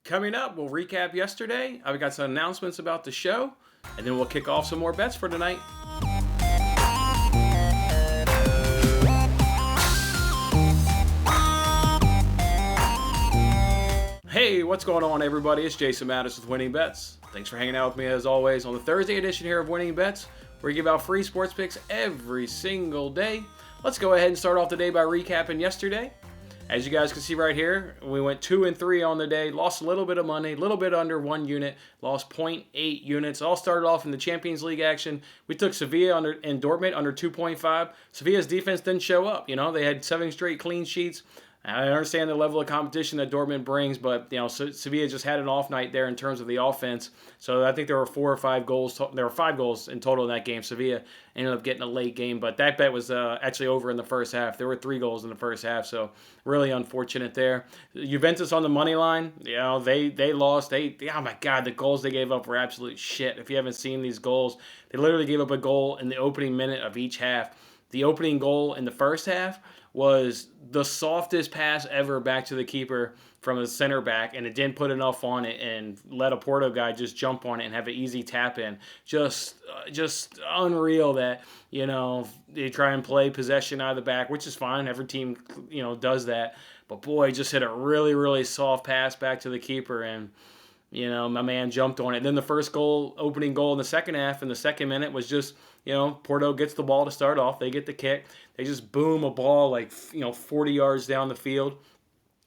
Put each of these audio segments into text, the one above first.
Coming up, we'll recap yesterday. I've got some announcements about the show, and then we'll kick off some more bets for tonight. Hey, what's going on, everybody? It's Jason Mattis with Winning Bets. Thanks for hanging out with me as always on the Thursday edition here of Winning Bets, where we give out free sports picks every single day. Let's go ahead and start off the day by recapping yesterday. As you guys can see right here, we went 2-3 on the day, lost a little bit of money, a little bit under 1 unit, lost 0.8 units. All started off in the Champions League action. We took Sevilla and Dortmund under 2.5. Sevilla's defense didn't show up. They had 7 straight clean sheets. I understand the level of competition that Dortmund brings, but Sevilla just had an off night there in terms of the offense. So I think there were 4 or 5 goals. There were 5 goals in total in that game. Sevilla ended up getting a late game, but that bet was actually over in the first half. There were 3 goals in the first half, so really unfortunate there. Juventus on the money line, they lost. Oh my God, the goals they gave up were absolute shit. If you haven't seen these goals, they literally gave up a goal in the opening minute of each half. The opening goal in the first half was the softest pass ever back to the keeper from a center back, and it didn't put enough on it and let a Porto guy just jump on it and have an easy tap in. Just unreal that, they try and play possession out of the back, which is fine. Every team, does that. But boy, just hit a really, really soft pass back to the keeper, and my man jumped on it. Then the first opening goal in the second half, in the second minute, was just, Porto gets the ball to start off. They get the kick. They just boom a ball 40 yards down the field,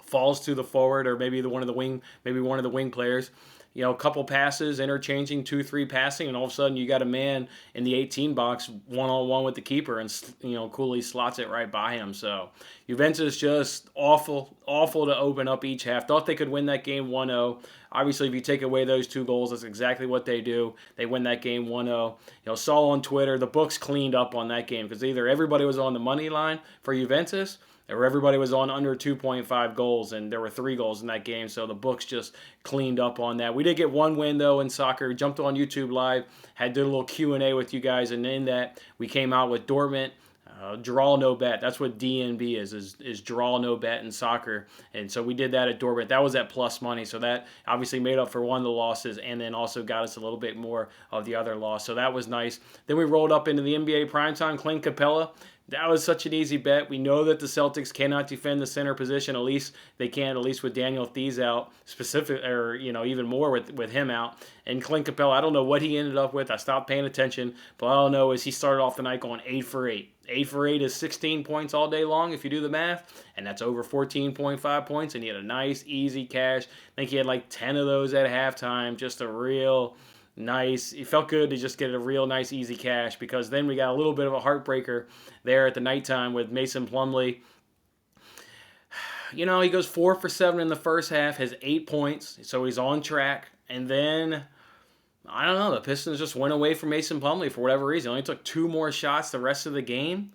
falls to the forward or maybe one of the wing players. A couple passes, interchanging 2-3 passing, and all of a sudden you got a man in the 18 box one-on-one with the keeper, and coolly slots it right by him. So Juventus just awful to open up each half. Thought they could win that game 1-0. Obviously, if you take away those 2 goals, that's exactly what they do. They win that game 1-0. Saw on Twitter, the books cleaned up on that game because either everybody was on the money line for Juventus or everybody was on under 2.5 goals, and there were 3 goals in that game, so the books just cleaned up on that. We did get 1 win, though, in soccer. Jumped on YouTube Live, did a little Q&A with you guys, and in that, we came out with Dortmund, draw no bet. That's what DNB is draw no bet in soccer. And so we did that at Dortmund. That was at plus money. So that obviously made up for one of the losses and then also got us a little bit more of the other loss. So that was nice. Then we rolled up into the NBA primetime, Clint Capella. That was such an easy bet. We know that the Celtics cannot defend the center position. At least they can, at least with Daniel Theis out, even more with him out. And Clint Capella, I don't know what he ended up with. I stopped paying attention. But all I know is he started off the night going 8 for 8. 8 for 8 is 16 points all day long if you do the math. And that's over 14.5 points. And he had a nice, easy cash. I think he had 10 of those at halftime. Just a real nice. It felt good to just get a real nice, easy cash, because then we got a little bit of a heartbreaker there at the nighttime with Mason Plumlee. He goes 4 for 7 in the first half, has 8 points, so he's on track. And then, I don't know, the Pistons just went away from Mason Plumlee for whatever reason. Only took 2 more shots the rest of the game.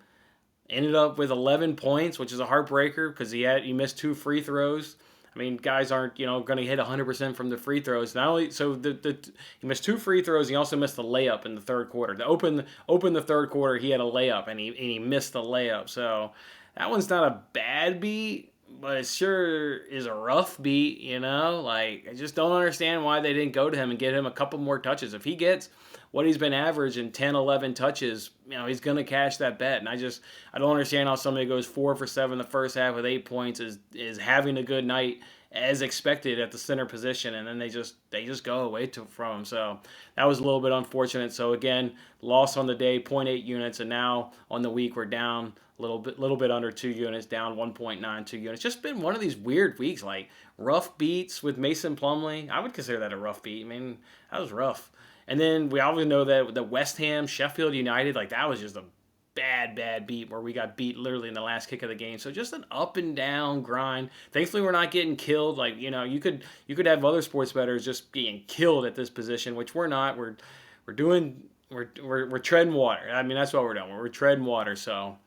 Ended up with 11 points, which is a heartbreaker because he missed 2 free throws. I mean, guys aren't, going to hit 100% from the free throws. Not only so, he missed 2 free throws. He also missed a layup in the third quarter. To open the third quarter, he had a layup and he missed the layup. So that one's not a bad beat, but it sure is a rough beat. I just don't understand why they didn't go to him and get him a couple more touches. If he gets what he's been averaging, 10, 11 touches, he's going to cash that bet. And I don't understand how somebody goes 4 for 7 the first half with 8 points is having a good night as expected at the center position, and then they just go away from him. So that was a little bit unfortunate. So again, loss on the day, 0.8 units, and now on the week we're down a little bit under 2 units, down 1.92 units. Just been one of these weird weeks, rough beats with Mason Plumlee. I would consider that a rough beat. I mean, that was rough. And then we always know that the West Ham, Sheffield United, that was just a bad beat where we got beat literally in the last kick of the game. So just an up and down grind. Thankfully, we're not getting killed. You could have other sports bettors just being killed at this position, which we're not. We're treading water. I mean, that's what we're doing. We're treading water. So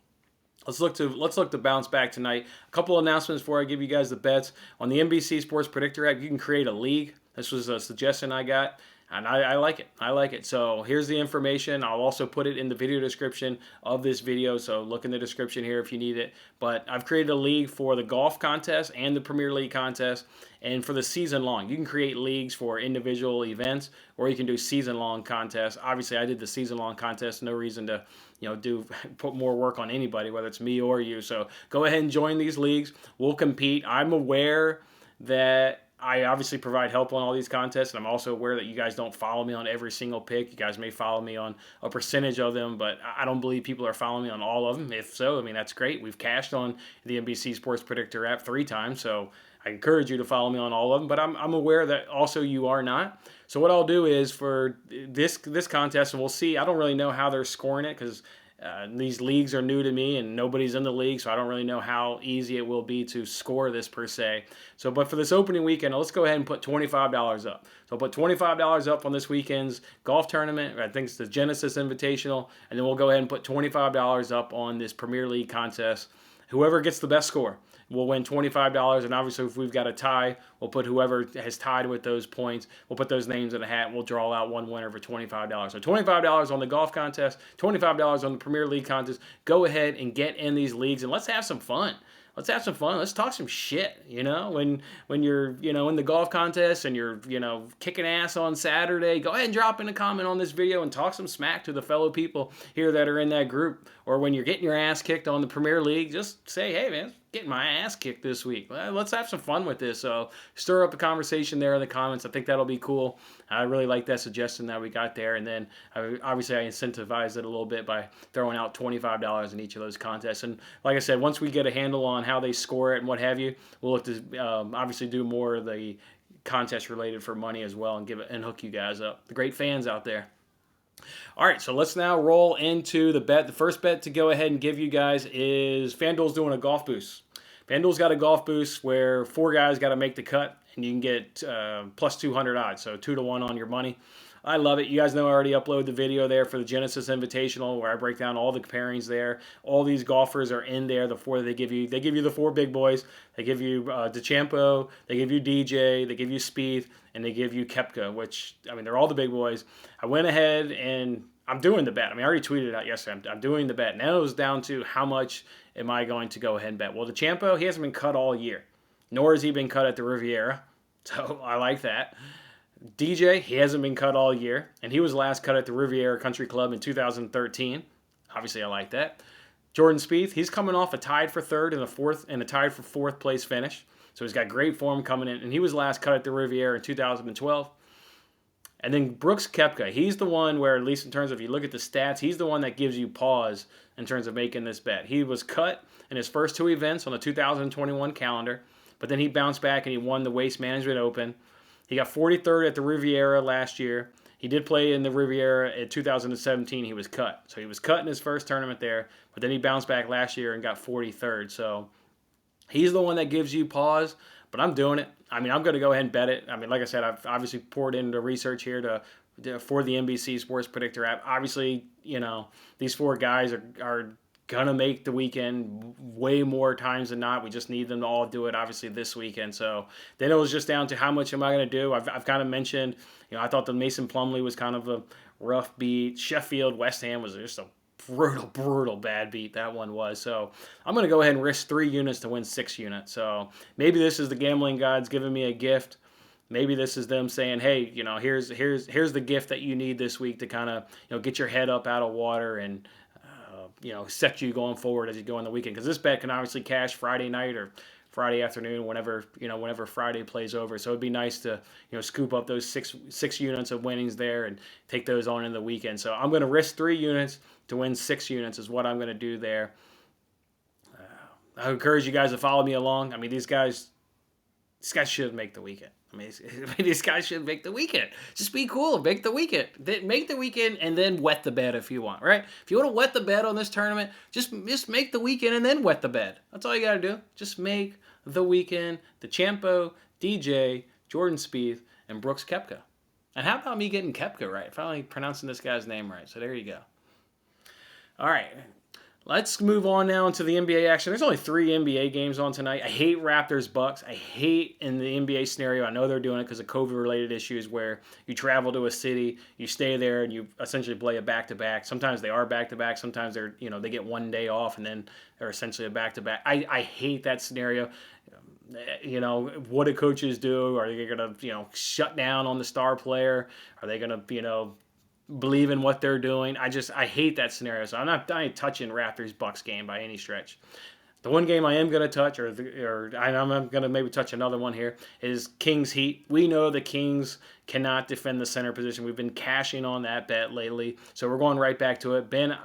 let's look to bounce back tonight. A couple of announcements before I give you guys the bets. On the NBC Sports Predictor app, you can create a league. This was a suggestion I got. And I like it. I like it. So here's the information. I'll also put it in the video description of this video. So look in the description here if you need it. But I've created a league for the golf contest and the Premier League contest. And for the season long, you can create leagues for individual events, or you can do season long contests. Obviously, I did the season long contest. No reason to, put more work on anybody, whether it's me or you. So go ahead and join these leagues. We'll compete. I'm aware that I obviously provide help on all these contests, and I'm also aware that you guys don't follow me on every single pick. You guys may follow me on a percentage of them, but I don't believe people are following me on all of them. If so, I mean, that's great. We've cashed on the NBC Sports Predictor app 3 times, so I encourage you to follow me on all of them, but I'm aware that also you are not. So what I'll do is for this contest, and we'll see, I don't really know how they're scoring it because these leagues are new to me and nobody's in the league, so I don't really know how easy it will be to score this per se. So, but for this opening weekend, let's go ahead and put $25 up. So I'll put $25 up on this weekend's golf tournament. I think it's the Genesis Invitational, and then we'll go ahead and put $25 up on this Premier League contest. Whoever gets the best score will win $25, and obviously if we've got a tie, we'll put whoever has tied with those points, we'll put those names in a hat, and we'll draw out one winner for $25. So $25 on the golf contest, $25 on the Premier League contest. Go ahead and get in these leagues, and let's have some fun. Let's have some fun. Let's talk some shit, when you're, in the golf contest and you're, kicking ass on Saturday. Go ahead and drop in a comment on this video and talk some smack to the fellow people here that are in that group. Or when you're getting your ass kicked on the Premier League, just say, hey, man, getting my ass kicked this week. Well, let's have some fun with this. So stir up the conversation there in the comments. I think that'll be cool. I really like that suggestion that we got there. And then obviously I incentivized it a little bit by throwing out $25 in each of those contests. And like I said, once we get a handle on how they score it and what have you, we'll look to obviously do more of the contest related for money as well and give it and hook you guys up. The great fans out there. All right, so let's now roll into the bet. The first bet to go ahead and give you guys is FanDuel's doing a golf boost. FanDuel's got a golf boost where 4 guys got to make the cut, and you can get plus 200 odds, so 2-1 on your money. I love it. You guys know I already uploaded the video there for the Genesis Invitational where I break down all the pairings there. All these golfers are in there. The 4 that they give you the 4 big boys. They give you DeChambeau, they give you DJ, they give you Spieth, and they give you Koepka, which, I mean, they're all the big boys. I went ahead and I'm doing the bet. I mean, I already tweeted it out yesterday. I'm doing the bet. Now it was down to how much am I going to go ahead and bet. Well, DeChambeau, he hasn't been cut all year, nor has he been cut at the Riviera, so I like that. DJ, he hasn't been cut all year, and he was last cut at the Riviera Country Club in 2013. Obviously, I like that. Jordan Spieth, he's coming off a tied for third and a tied for 4th place finish, so he's got great form coming in, and he was last cut at the Riviera in 2012. And then Brooks Koepka, he's the one where, at least in terms of if you look at the stats, he's the one that gives you pause in terms of making this bet. He was cut in his first 2 events on the 2021 calendar, but then he bounced back and he won the Waste Management Open. He got 43rd at the Riviera last year. He did play in the Riviera in 2017. He was cut. So he was cut in his first tournament there, but then he bounced back last year and got 43rd. So he's the one that gives you pause, but I'm doing it. I mean, I'm going to go ahead and bet it. I mean, like I said, I've obviously poured into research here for the NBC Sports Predictor app. Obviously, these 4 guys are going to make the weekend way more times than not. We just need them to all do it, obviously, this weekend. So then it was just down to how much am I going to do. I've kind of mentioned, I thought the Mason Plumlee was kind of a rough beat. Sheffield, West Ham was just a brutal bad beat. That one was. So I'm going to go ahead and risk 3 units to win 6 units. So maybe this is the gambling gods giving me a gift. Maybe this is them saying, hey, here's the gift that you need this week to kind of, get your head up out of water and, set you going forward as you go on the weekend. Because this bet can obviously cash Friday night or Friday afternoon, whenever Friday plays over. So it'd be nice to, scoop up those six units of winnings there and take those on in the weekend. So I'm going to risk 3 units to win 6 units is what I'm going to do there. I encourage you guys to follow me along. I mean, these guys should make the weekend. I mean, these guys should make the weekend. Just be cool. Make the weekend. Make the weekend and then wet the bed if you want, right? If you want to wet the bed on this tournament, just make the weekend and then wet the bed. That's all you got to do. Just make the weekend. DeChambeau, DJ, Jordan Spieth, and Brooks Koepka. And how about me getting Koepka right? Finally pronouncing this guy's name right. So there you go. All right. Let's move on now into the NBA action. There's only 3 NBA games on tonight. I hate Raptors Bucks. I hate in the NBA scenario. I know they're doing it because of COVID-related issues where you travel to a city, you stay there, and you essentially play a back-to-back. Sometimes they are back-to-back. Sometimes they're they get one day off and then they're essentially a back-to-back. I hate that scenario. What do coaches do? Are they going to shut down on the star player? Are they going to believe in what they're doing? I hate that scenario. So I'm not touching Raptors Bucks game by any stretch. The one game I am going to touch, or I'm going to maybe touch another one here, is Kings Heat. We know the Kings cannot defend the center position. We've been cashing on that bet lately, so we're going right back to it. Ben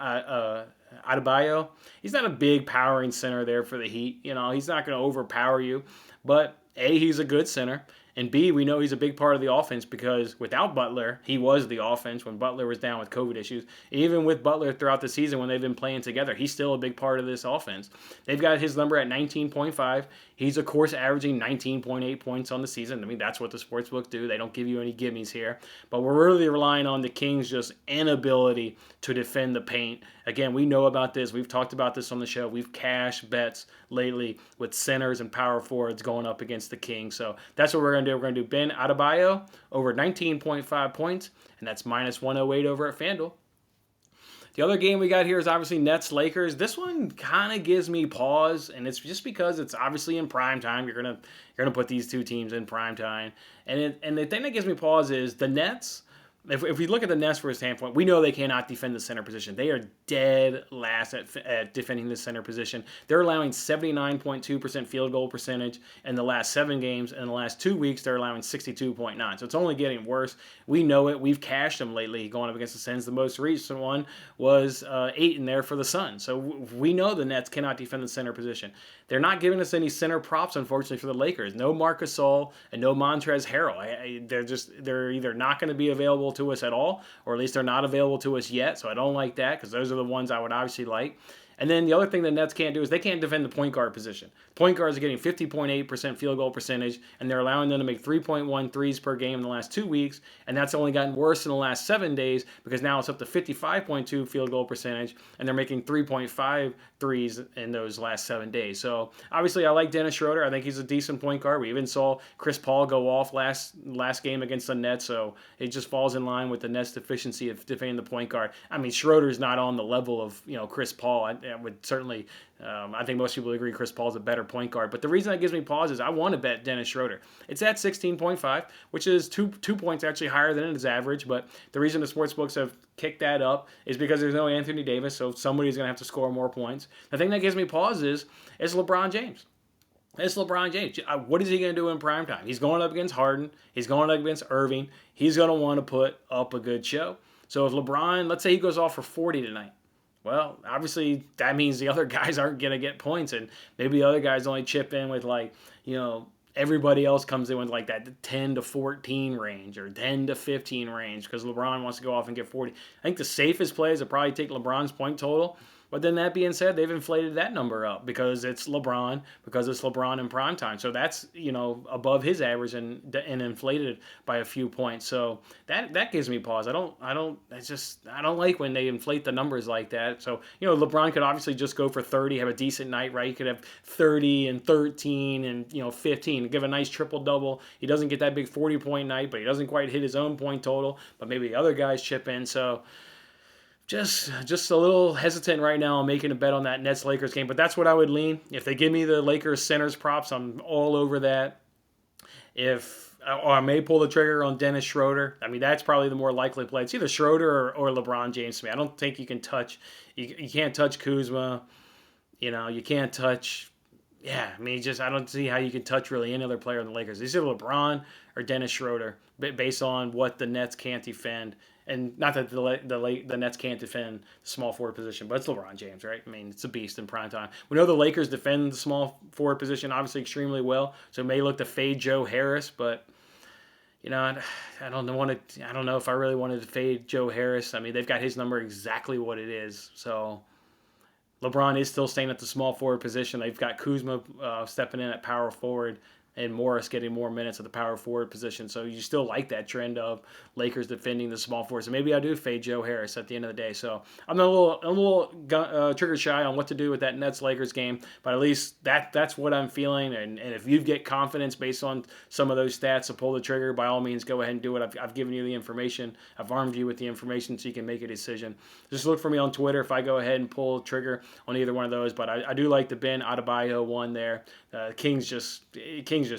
Adebayo, he's not a big powering center there for the Heat. He's not going to overpower you, but A, he's a good center. And B, we know he's a big part of the offense because without Butler, he was the offense when Butler was down with COVID issues. Even with Butler throughout the season when they've been playing together, he's still a big part of this offense. They've got his number at 19.5. He's, of course, averaging 19.8 points on the season. I mean, that's what the sportsbooks do. They don't give you any gimmies here. But we're really relying on the Kings' just inability to defend the paint. Again, we know about this. We've talked about this on the show. We've cashed bets lately with centers and power forwards going up against the Kings. So that's what we're going to do. We're going to do Ben Adebayo over 19.5 points, and that's minus 108 over at FanDuel. The other game we got here is obviously Nets-Lakers. This one kind of gives me pause, and it's just because it's obviously in prime time. You're gonna put these two teams in prime time, and the thing that gives me pause is the Nets. If we look at the Nets from a standpoint, we know they cannot defend the center position. They are dead last at defending the center position. They're allowing 79.2% field goal percentage in the last 7 games. In the last 2 weeks, they're allowing 62.9. So it's only getting worse. We know it. We've cashed them lately going up against the Suns. The most recent one was 8 in there for the Suns. So we know the Nets cannot defend the center position. They're not giving us any center props, unfortunately, for the Lakers. No Marc Gasol and no Montrezl Harrell. They're either not going to be available to us at all, or at least they're not available to us yet. So I don't like that because those are the ones I would obviously like. And then the other thing the Nets can't do is they can't defend the point guard position. Point guards are getting 50.8% field goal percentage, and they're allowing them to make 3.1 threes per game in the last 2 weeks, and that's only gotten worse in the last 7 days because now it's up to 55.2 field goal percentage, and they're making 3.5 threes in those last 7 days. So obviously I like Dennis Schroeder. I think he's a decent point guard. We even saw Chris Paul go off last game against the Nets, so it just falls in line with the Nets' deficiency of defending the point guard. I mean, Schroeder's not on the level of Chris Paul. I would certainly, I think most people agree Chris Paul's a better point guard. But the reason that gives me pause is I want to bet Dennis Schroeder. It's at 16.5, which is two points actually higher than his average. But the reason the sportsbooks have kicked that up is because there's no Anthony Davis, so somebody's going to have to score more points. The thing that gives me pause is LeBron James. It's LeBron James. What is he going to do in primetime? He's going up against Harden. He's going up against Irving. He's going to want to put up a good show. So if LeBron, let's say he goes off for 40 tonight, well, obviously that means the other guys aren't going to get points, and maybe the other guys only chip in with everybody else comes in with like that 10 to 14 range or 10 to 15 range because LeBron wants to go off and get 40. I think the safest play is to probably take LeBron's point total. But then that being said, they've inflated that number up because it's LeBron in primetime. So that's, above his average and inflated by a few points. So that gives me pause. I don't like when they inflate the numbers like that. So, LeBron could obviously just go for 30, have a decent night, right? He could have 30 and 13 and, 15, give a nice triple double. He doesn't get that big 40-point night, but he doesn't quite hit his own point total, but maybe the other guys chip in. So just a little hesitant right now on making a bet on that Nets-Lakers game, but that's what I would lean. If they give me the Lakers centers props, I'm all over that. Or I may pull the trigger on Dennis Schroeder. I mean, that's probably the more likely play. It's either Schroeder or LeBron James to me. I don't think you can touch. You can't touch Kuzma. You can't touch. Yeah, I mean, I don't see how you can touch really any other player in the Lakers. It's either LeBron or Dennis Schroeder, based on what the Nets can't defend. And not that the Nets can't defend the small forward position, but it's LeBron James, right? I mean, it's a beast in prime time. We know the Lakers defend the small forward position obviously extremely well, so it may look to fade Joe Harris, but I don't know if I really wanted to fade Joe Harris. I mean, they've got his number exactly what it is, so LeBron is still staying at the small forward position. They've got Kuzma stepping in at power forward. and Morris getting more minutes at the power forward position. So you still like that trend of Lakers defending the small forwards. And maybe I do fade Joe Harris at the end of the day. So I'm a little trigger shy on what to do with that Nets-Lakers game, but at least that's what I'm feeling. And if you get confidence based on some of those stats to pull the trigger, by all means, go ahead and do it. I've given you the information. I've armed you with the information so you can make a decision. Just look for me on Twitter if I go ahead and pull trigger on either one of those. But I do like the Ben Adebayo one there. Kings just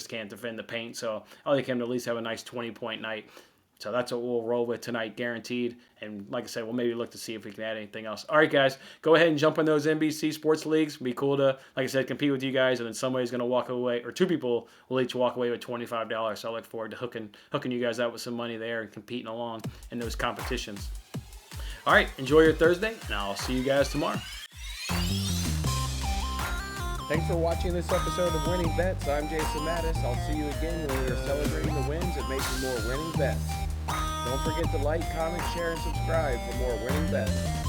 can't defend the paint, so I like him to at least have a nice 20-point night. So that's what we'll roll with tonight, guaranteed. And like I said, we'll maybe look to see if we can add anything else. All right, guys, go ahead and jump in those NBC sports leagues. It'd be cool to, like I said, compete with you guys, and then somebody's going to walk away, or two people will each walk away with $25. So I look forward to hooking you guys out with some money there and competing along in those competitions. All right, enjoy your Thursday, and I'll see you guys tomorrow. Thanks for watching this episode of Winning Bets. I'm Jason Mattis. I'll see you again when we are celebrating the wins and making more winning bets. Don't forget to like, comment, share, and subscribe for more winning bets.